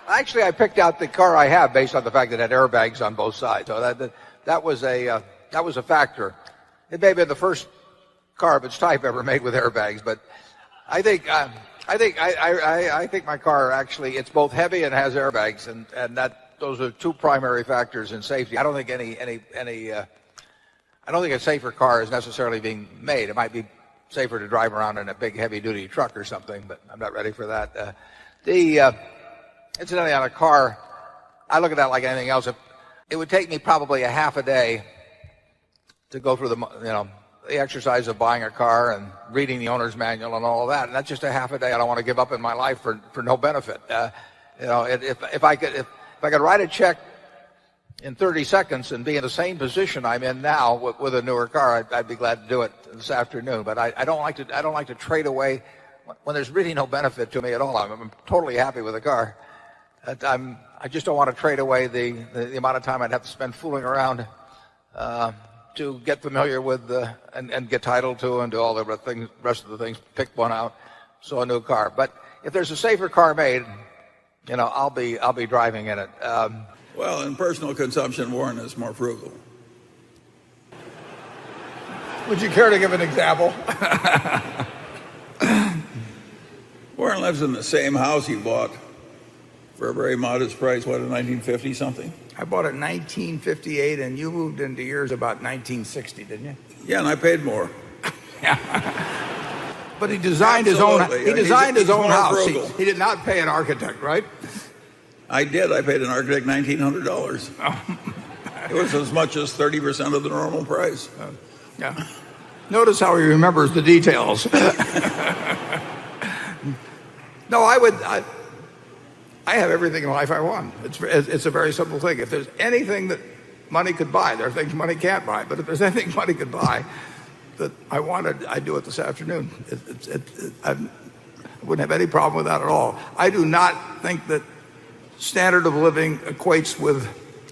Actually, I picked out the car I have based on the fact that it had airbags on both sides. So that was a factor. It may have been the first car of its type ever made with airbags, but I think my car actually, it's both heavy and has airbags, and those are two primary factors in safety. I don't think I don't think a safer car is necessarily being made. It might be safer to drive around in a big heavy-duty truck or something, but I'm not ready for that. Incidentally, on a car, I look at that like anything else. It would take me probably a half a day to go through the exercise of buying a car and reading the owner's manual and all of that. And that's just a half a day I don't want to give up in my life for no benefit. If I could write a check in 30 seconds and be in the same position I'm in now with a newer car, I'd be glad to do it this afternoon. But I don't like to trade away when there's really no benefit to me at all. I'm totally happy with the car. I just don't want to trade away the amount of time I'd have to spend fooling around to get familiar with and get title to and do all the rest of the things, pick one out, so a new car. But if there's a safer car made, I'll be driving in it. Well, in personal consumption, Warren is more frugal. Would you care to give an example? Warren lives in the same house he bought for a very modest price, in 1950 something? I bought it in 1958, and you moved into yours about 1960, didn't you? Yeah, and I paid more. But he designed his own. He designed his own house. He did not pay an architect, right? I did. I paid an architect $1,900. Oh. It was as much as 30% of the normal price. Yeah. Notice how he remembers the details. No, I have everything in life I want. It's a very simple thing. If there's anything that money could buy, there are things money can't buy. But if there's anything money could buy that I wanted, I'd do it this afternoon. I wouldn't have any problem with that at all. I do not think that standard of living equates with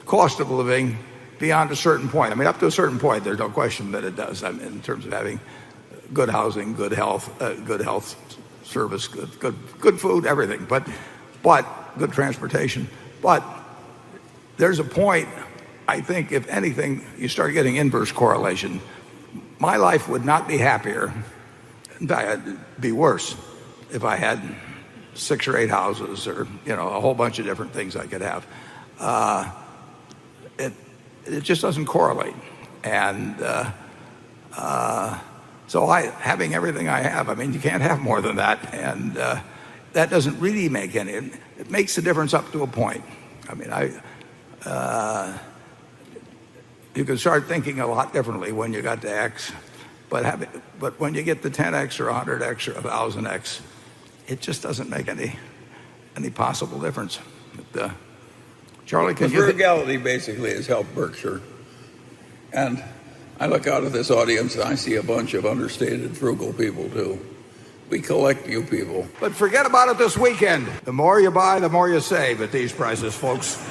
cost of living beyond a certain point. I mean, up to a certain point, there's no question that it does. I mean, in terms of having good housing, good health service, good food, everything. But good transportation. But there's a point, I think, if anything, you start getting inverse correlation. My life would not be happier. In fact, it'd be worse if I had 6 or 8 houses or, a whole bunch of different things I could have. It just doesn't correlate. And so having everything I have, I mean, you can't have more than that. And that doesn't really make any. It makes a difference up to a point. I mean, you can start thinking a lot differently when you got to X, but when you get to 10X or 100X or 1000X, it just doesn't make any possible difference. But, Charlie, can you? Frugality basically has helped Berkshire, and I look out at this audience and I see a bunch of understated frugal people too. We collect you people. But forget about it this weekend. The more you buy, the more you save at these prices, folks.